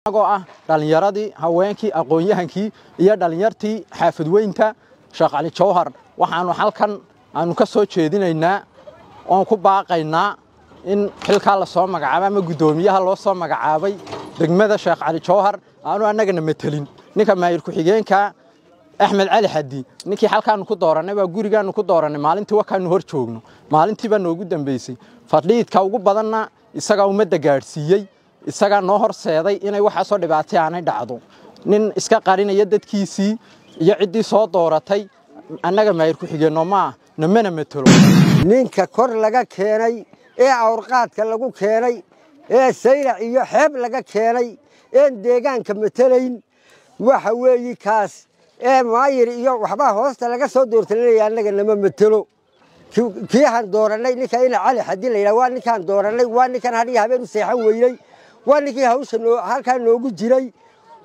dhalinyaradii haweenkii aqoon-yahankii iyo dhalinyartii xaafadweynta Sheekh Cali Jawhar waxaanu halkan aanu ka soo jeedinaynaa oo ku baaqaynaa in xilka la soo magacaabo ama gudoomiyaha loo soo magacaabay degmada Sheekh Cali Jawhar aanu anagana metelin ninka maayir ku xigeenka Ahmed Ali Hadi ninkii halkaan ku dooranay waa gurigaan ku dooranay maalintii waxaanu hor joogno maalintii baa noogu dambeysay fadhiidka ugu badanna isaga umada gaarsiiyay isaga noo horseeday inay waxa soo dhibaatay aanay dhacdo nin iska qarinaya dadkiisii iyo cidii soo dooratay annaga maayir ku xigeenno ma namana metelo ninka kor laga keenay ee awrqaadka lagu keenay ee sayra iyo xeeb laga keenay ee deegaanka metelayn waxa weeyi kaas ee maayir iyo waxba hoosta laga soo doortay annaga nama metelo kii han dooranay ninka ina Cali Hadi la yiraahdo waa ninkan dooranay waa ninkan hadii habeen seexan weeyay waa ninkii hawsha halkaan noogu jiray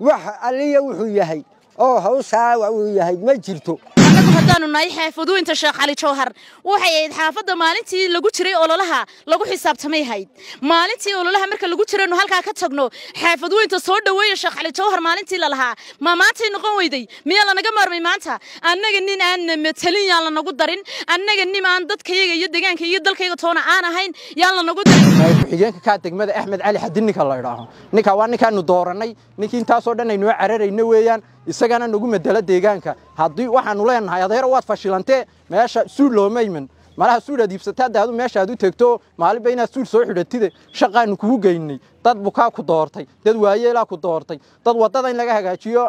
wax aliya wuxuu yahay oo hawsha uu yahay ma jirto anagu haddaanu nahay xaafadweynta Sheekh Cali Jawhar waxay ahayd xaafadda maalintii lagu jiray ololaha lagu xisaabtamay hayd maalintii ololaha marka lagu jirayno halka ka tagno xaafadweynta soo dhaweeyo Sheekh Cali Jawhar maalintii la lahaa maantay noqon weyday miya la naga maarmay maanta annaga nin aan metelin yaa la nagu darin annaga nin aan dadkayga iyo deegaanka iyo dalkayga toona aan ahayn yaa la nagu darin xigeenka ka degmada Ahmed Ali Hadi ninka la yiraahdo ninka waa ninkaanu dooranay ninkii intaas oo dhan ay noo cararayna weeyaan isagana nagu medela deegaanka hadii waxaanu leenahay adeer waad fashilantee meesha suul loo meeyman malaha suul adiibsataa daadu meesha aad u tagto maalin bayna suul soo xidhatide shaqaanu kugu geynay dad bukaa ku doortay dad waayeela ku doortay dad wadada in laga hagaajiyo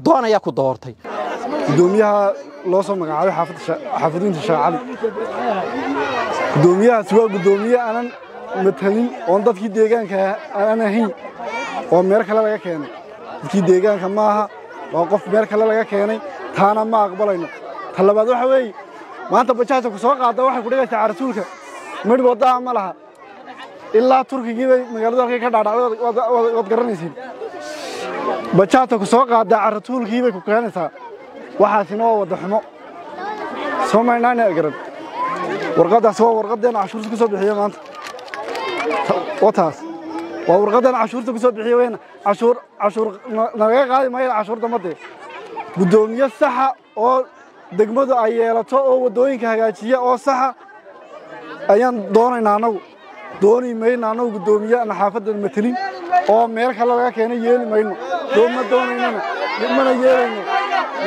doonaya ku doortay gudoomiyaha loo soo magacaabay xaafadweynta Sheekh Cali gudoomiyaha waa gudoomiye aanan metelin oo dadkii deegaanka aan ahayn oo meel kale laga keenay dadkii deegaanka maaha waa qof meel kale laga keenay taana ma aqbalayno talabaad waxa weey maanta bajaajta ku soo qaada waxa ku dhigaysaa rasuulka mid wada ma laha ilaa Turkiga magaalada halkay ka dhaadhacday wad garanaysiin bajaajta ku soo qaada rasuulkii bay ku keenaysaa waxaasina waa wada xumo Soomaaliland garan warqadaas waa warqadeen cashuurta ku soo bixiyo maanta wataas waa warqadan cashuurta ku soo bixiyo weena cashuur naga qaadi maayo cashuurta madee gudoomiye saxa oo degmadu ay yeelato oo wadooyinka hagaajiya oo saxa ayaan doonaynaa anagu anagu gudoomiye aan xaafadda metelin oo meel kale laga keenay yeeli mayno doonaynana mana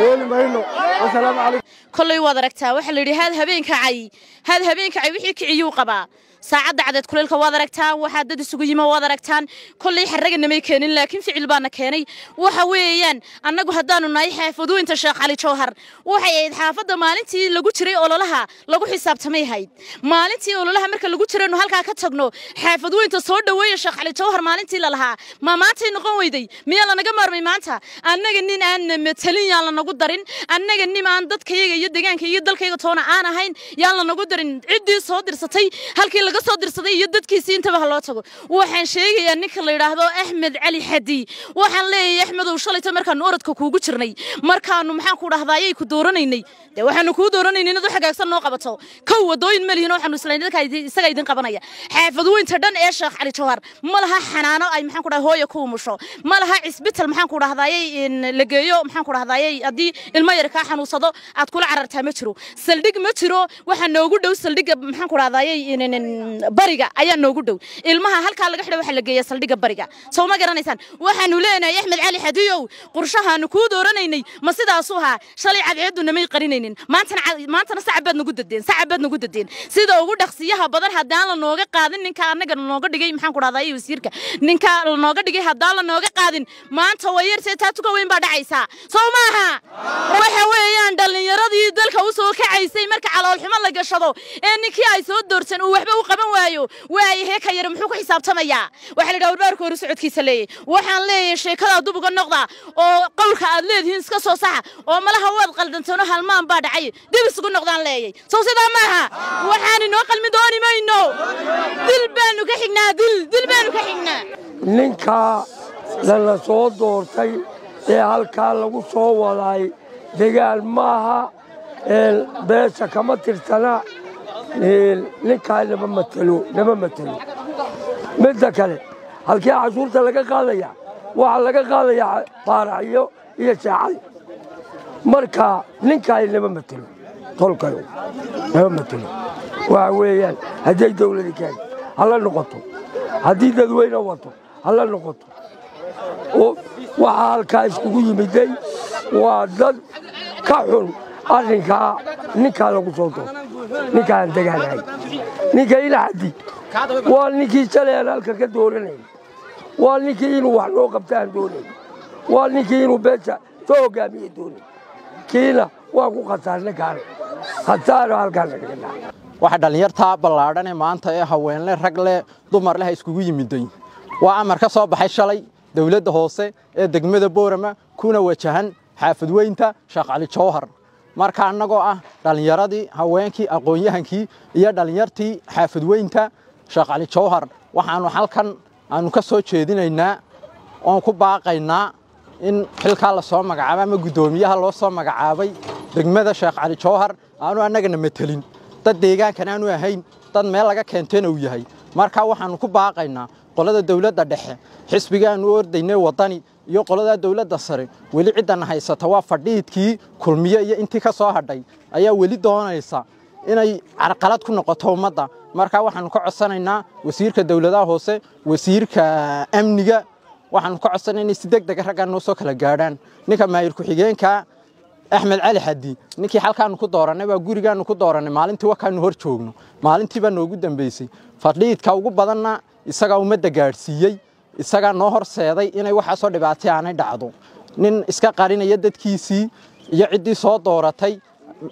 yeeli mayno assalaamu calaykum kollay wad aragtaa waxa la yiri had habeenka cay wixii kiciyuu qabaa saacada cadeed kuleelka wad aragtaa waxa dad isugu yima wad aragtaan kollay xaragana may keenin laakiin ficil baana keenay waxa weeyaan annagu haddaanu nahay xaafadweynta Sheekh Cali Jawhar waxay ahayd xaafadda maalintii lagu jiray ololaha lagu xisaabtamay hayd maalintii ololaha marka lagu jirayno halka ka tagno xaafadweynta soo dhaweeyo Sheekh Cali Jawhar maalintii la lahaa maantay noqon weyday miya la naga maarmay maanta annaga nin aan metelin yaa la nagu darin annaga nin aan dadkayga iyo deegaanka iyo dalkayga toona aan ahayn yaa la nagu darin cidii soo dirsatay halkii laga soo dirsaday iyo dadkiisii intaba loo tago waxaan sheegayaa ninka la yiraahdo Ahmed Ali Hadi waxaan leeyahay Ahmed oo shalayta markaan orodka kuugu jirnay markaanu maxaan ku dhahdaayay ku dooranaynay waxaanu ku dooranaynay inad wax hagaagsan noo qabato ka wadooyin malihin waxaanu islaanadka isaga idin qabanaya xaafadweynta dhan ee Sheekh Cali Jawhar malaha xanaano ay maxaan ku dhahay hooyo ku umusho malaha isbitaal maxaan ku dhahdaayay in la geeyo maxaan ku dhahdaayay hadii ilmo yar ka xanuunsado aad kula carartaa ma jiro saldhig ma jiro waxa noogu dhow saldhiga maxaan ku dhahdaayay in bariga ayaa noogu dhow ilmaha halka laga xidho waxa la geeyaa saldhiga bariga soo ma garanaysaan waxaanu leenahay Ahmed Ali Hadi oo qorshahaanu ku dooranaynay ma sidaas u ahaa shalay cadceeduna may qarinaynin maantana saacad nagu dadeen sida ugu dhaqsiyaha badan hadaan la nooga qaadin ninka anaga nooga dhigay maxaan ku dhahdaa wasiirka ninka la nooga dhigay hadaan la nooga qaadin maanta way yartay taatuka weyn baa dhacaysa soo maaha waxa weeyaan dhalinyaradii dalka u soo kacaysay marka calool xumo la gashado ee ninkii ay soo doorsan uu waxba u qaban waayo waayahay ka yar muxuu ku xisaabtamayaa waxa la dhaw baarka hore socodkiisa leeyay waxaan leeyahay sheekada dub uga noqda oo qowlka aad leedihiin iska soo saxa oo malaha waad qaldantoona halmaan baa dhacay dib isugu noqdaan leeyay soo sidaa maaha waxaan inoo qalmi dooni mayno dil baanu ka xignaa ninka la soo doortay ee halka lagu soo waday deegaan maaha beesha kama tirtana ninka lama matalo midda kale halkii cashuurta laga qaadaya waxa laga qaadayaa baaraxyo iyo shaacay marka ninkaay lama matalo tolkayo lama matalo waxa weeyaan haday dawladda keen hala noqoto haddii dadweyne wato hala noqoto oo waxa halkaa iskugu yimiday waa dad ka xun arrinkaa ninkaa lagu soo doono ninkaan dagaalahay ninka ila xaddi waa ninkii shalay aan halka ka dooranay waa ninkii inuu wax loo qabtaan doonay waa ninkii inuu beesha soo hogaamiye doonay kiina waa ku khasaarnay kaan khasaaro halkaan laga dhacay waxa dhalinyarta ballaadhan ee maanta ee haweenle rag leh dumar leh iskugu yimiday waa amar ka soo baxay shalay dawladda hoose ee degmada Boorama kuna wajahan xaafadweynta Sheekh Cali Jawhar marka anagoo ah dhalinyaradii haweenkii aqoon-yahankii iyo dhalinyartii xaafadweynta Sheekh Cali Jawhar waxaanu halkan aanu ka soo jeedinaynaa oo ku baaqaynaa in xilka la soo magacaabo ama gudoomiyaha loo soo magacaabay degmada Sheekh Cali Jawhar aanu anagana metelin dad deegaankan aanu ahayn dad meel laga keentay uu yahay marka waxaanu ku baaqaynaa qolada dawladda dhexe xisbigaanu ordaynay wadani iyo qolada dawladda sare wali ciidan haysata waa fadhiidkii kulmiye iyo intii ka soo hadhay ayaa wali doonaysa inay carqalad ku noqoto ummadda marka waxaanu ka codsanaynaa wasiirka dawladaha hoose wasiirka amniga waxaanu ka codsanaynaa si degdeg ah raggan noo soo kala gaadhaan ninka maayir ku xigeenka Axmed Cali Xaddi ninkii halkaan ku dooranay waa gurigaan ku dooranay maalintii waxaanu hor joogno maalintii baa noogu dambeysay fadhiidka ugu badanna isaga ummadda gaarsiiyay isaga noo horseeday inay waxa soo dhibaatay aanay dhacdo nin iska qarinaya dadkiisii iyo cidii soo dooratay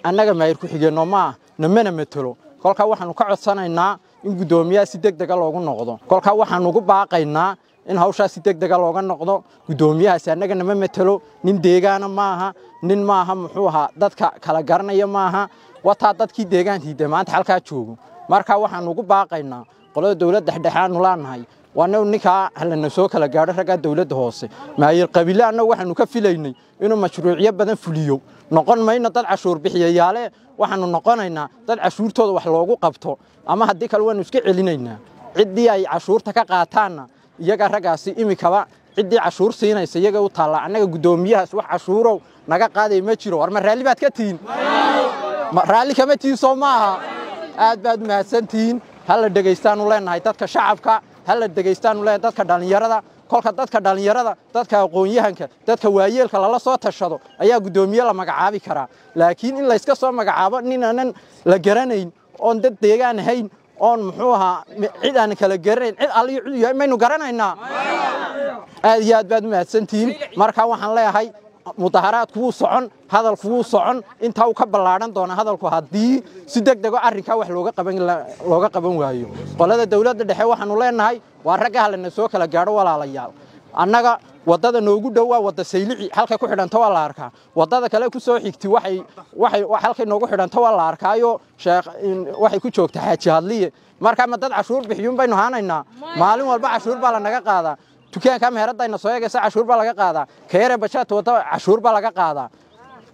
annaga maayir ku xigeenno ma namana metelo kolka waxaanu ka codsanaynaa in gudoomiyaha si degdeg ah loogu noqdo kolka waxaanu ugu baaqaynaa in hawsha si degdeg ah looga noqdo gudoomiyahaasi annaga nama metelo nin deegaana maaha nin maaha muxuu ahaa dadka kala garanaya maaha wataa dadkii deegaantii maanta halka joogo marka waxaanu ugu baaqaynaa qolada dawladda dhexdhexaanu laanahay waana ninka halna soo kala gaadho ragga dawladda hoose maayir qabiilana waxaanu ka filaynay inuu mashruuciyo badan fuliyo noqon mayna dad cashuur bixiyayaale waxaanu noqonaynaa dad cashuurtooda wax loogu qabto ama haddii kale waanu iska celinaynaa ciddii ay cashuurta ka qaataanna iyaga raggaasi imikaba ciddii cashuur siinaysa iyaga u taala annaga gudoomiyahaas wax cashuurow naga qaaday ma jiro war ma raalli baad ka tiin ma raalli kama tiin soo maaha aad baad mahadsantiin hal dhageystaan u leenahay dadka shacabka hal dhageystaan u leenahay dadka dhalinyarada kolka dadka dhalinyarada dadka aqoon-yahanka dadka waayeelka lala soo tashado ayaa gudoomiye la magacaabi karaa laakiin in la iska soo magacaabo ninaan la garanayn oo dad deegaan ahayn oo muxuu ahaa cid aan kala garanayn cid aliyo cid yahay maynu garanaynaa aad iyo aad baad mahadsantiin marka waxaan leeyahay mudaharaadku wuu socon hadalku wuu socon inta uu ka ballaaran doona hadalku haddii si degdeg ah arrinka wax looga qaban waayo qolada dawladda dhexe waxaanu leenahay waa ragga halna soo kala gaadho walaalayaal annaga wadada noogu dhow waa wada Saylici halka ku xidhanta waa la arkaa wadada kale ku soo xigti waxay halka noogu xidhanta waa la arkaayo sheekh waxay ku joogtaa Xaaji Hadliye marka ma dad cashuur bixiyun baynu haanaynaa maalin walba cashuur baa la naga qaadaa dukaanka meheradayna soo eegaysa cashuur baa laga qaadaa keere bashaat wada cashuur baa laga qaadaa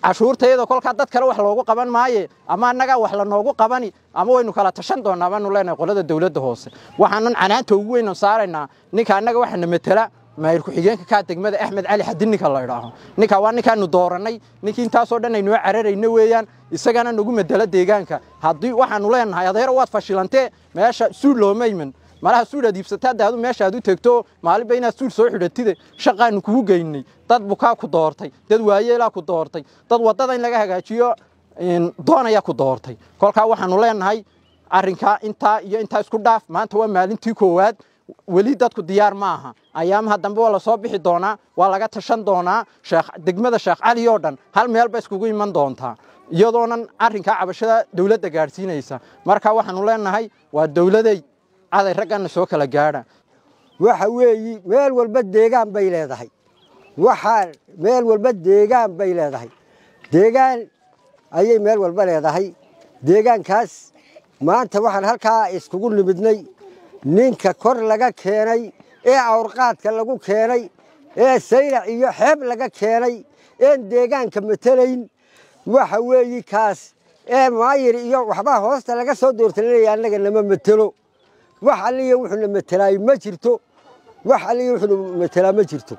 cashuurteeda kolka dad kale wax loogu qaban maaye ama annaga wax la noogu qabani ama waynu kala tashan doonaa baanu leenahay qolada dawladda hoose waxaanan canaanta ugu weyn saaraynaa ninka annaga waxana metela maayir ku xigeenka ka degmada Axmed Cali Xaddi ninka la yiraahdo ninka waa ninkaanu dooranay ninkii intaas oo dhan aynu cararayna weeyaan isagana nagu medela deegaanka haddii waxaanu leenahay adeer waad fashilantee meesha suul loo mayman malaha suul adiibsataa daadu meesha aad u tagto maalin bayna suul soo xidhatide shaqaan kugu geynay dad bukaa ku doortay dad waayeela ku doortay dad wadada in laga hagaajiyo doonaya ku doortay kolka waxaanu leenahay arrinka inta isku dhaaf maanta waa maalintii koowaad wali dadku diyaar maaha ayaamaha dambe waa la soo bixi doonaa waa laga tashan doonaa degmada Sheekh Cali oo dhan hal meel ba iskugu iman doontaa iyadoonan arrinka cabashada dawladda gaarsiinaysa marka waxaanu leenahay waa dawladay aday raggan soo kala gaadha waxa weeyi meel walba deegaan bay leedahay meel walba deegaan bay leedahay deegaan ayay meel walba leedahay deegaankaas maanta waxaan halkaa iskugu nimidnay ninka kor laga keenay ee awrqaadka lagu keenay ee saylac iyo xeeb laga keenay ee deegaanka matalayn waxa weeyi kaas ee maayir iyo waxba hoosta laga soo doortay annaga nama matalo wax aliyo wuxuu matalaay ma jirto wax aliyo wuxuu matalaa ma jirto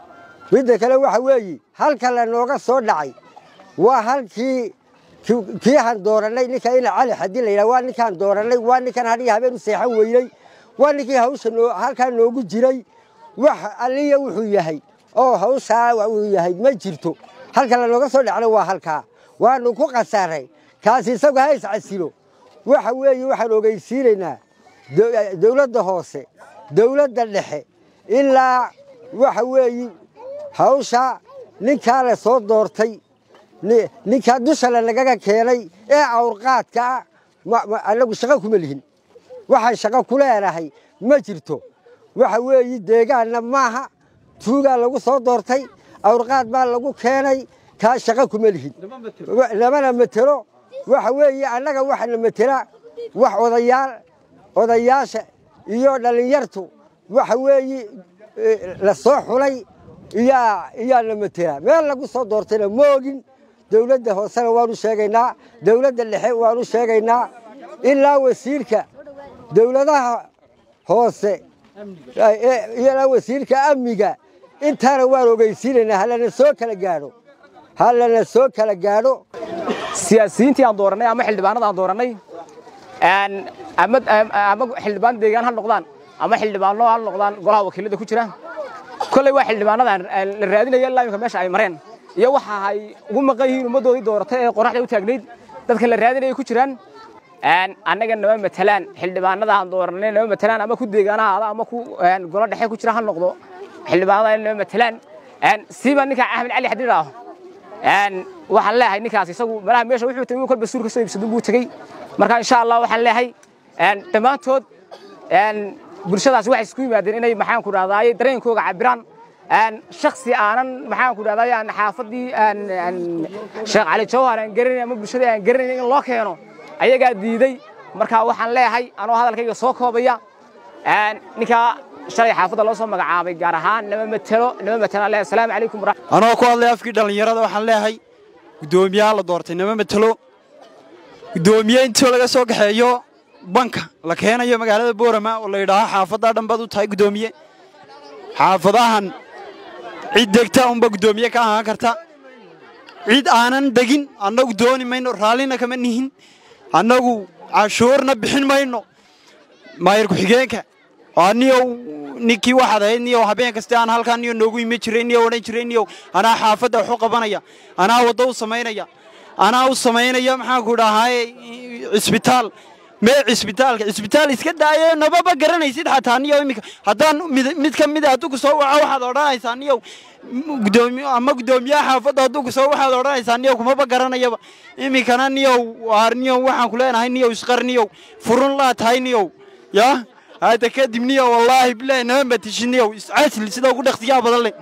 midda kale waxa weeye halka la nooga soo dhacay waa halkii kii aan dooranay ninka ina cali xadii la yiraahdo waa ninkaan dooranay waa ninkan hadii habeen u seexan weeyay waa ninkii hawsha halka noogu jiray wax aliya wuxuu yahay oo hawsha uu yahay ma jirto halka la nooga soo dhacay waa halka waanu ku qasaaray kaasi isaga hays casilo waxa weeye waxaan ogeysiinaynaa dawladda hoose dawladda dhexe ilaa waxa weeye hawsha ninka la soo doortay ninka dusha lagaga keenay ee awrqaadka anagu shaqo kuma lihin waxaan shaqo ku leeyahay ma jirto waxa weeye deegaanna maaha tuuga lagu soo doortay awrqaad baa lagu keenay ka shaqo kuma lihin lamana matalo waxa weeye anaga waxana matala wax odayaasha iyo dhalinyartu waxa weeye la soo xulay iyo la matala meel lagu soo doortayna moogin dawladda hoosena waanu sheegaynaa dawladda dhexe waanu sheegaynaa ilaa wasiirka dawladaha hoose ilaa wasiirka amniga intaana waan ogeysiinaynaa halana soo kala gaadho siyaasiyiintii aan dooranay ama xildhibaanada aan dooranay ama xildhibaan deegaan ha noqdaan ama xildhibaano ha noqdaan golaha wakiilada ku jira kolley waa xildhibaanada la raadinayo ilaa imika meesha ay mareen iyo waxa ay ugu maqan yihiin ummadoodii dooratay ee qoraxda u taagnayd dadka la raadinaya ku jiraan annaga nama matalaan xildhibaanada aan dooranay nama matalaan ama ku deegaanaha ama ku golo dhexe ku jira ha noqdo xildhibaanada nama matalaan siiba ninka Axmed Cali Xadiid ah waxaan leeyahay ninkaas isagu malaha meesha wuxuu tagay kolba suurka soo ibsado buu tagay marka insha Allah waxaan leeyahay dhamaantood bulshadaas waxay isku yimaadeen inay maxaan ku raadaay dareenkooga cabiraan shakhsi aanan maxaan ku raadaay xaafadii Sheekh Cali Jawhar aan garanay ama bulshada aan garanay in loo keeno ayaga diiday marka waxaan leeyahay anoo hadalkayga soo koobaya ninka shalay xaafadda loo soo magacaabay gaar ahaan nama matalo leeyahay assalaamu calaykum anoo ku hadlay afkii dhalinyarada waxaan leeyahay gudoomiyaha la doortay nama matalo gudoomiye inta laga soo gaxeeyo banka la keenayo magaalada Boorama oo la yiraahdo xaafadda dhanbad u tahay gudoomiye xaafadahan cid degta umba gudoomiye ka ahaan karta cid aanan degin annagu dooni mayno raalina kama nihin annagu cashuurna bixin mayno maayir ku xigeenka aniyo ninkii waxaad ahayd niyo habeen kasta aan halkaan niyo noogu yimi jiray niyo oran jiray niyo ana xaafadda wuxuu qabanaya ana wado u sameynaya maxaan ku dhahay isbitaal isbitaal iska daayay nababa garanaysid xataa niyo imika hadaan mid ka mid ah ku soo waxa waxaad oranaysaa niyo gudoomiyaha xaafadda haduu ku soo waxaad oranaysaa niyo kuma garanayaba imikana niyo waxaan ku leenahay niyo isqarniyo furun la tahay niyo ya هذا كدمني والله بلا نام بتشني وعسل سيدا وقول اختيار بدل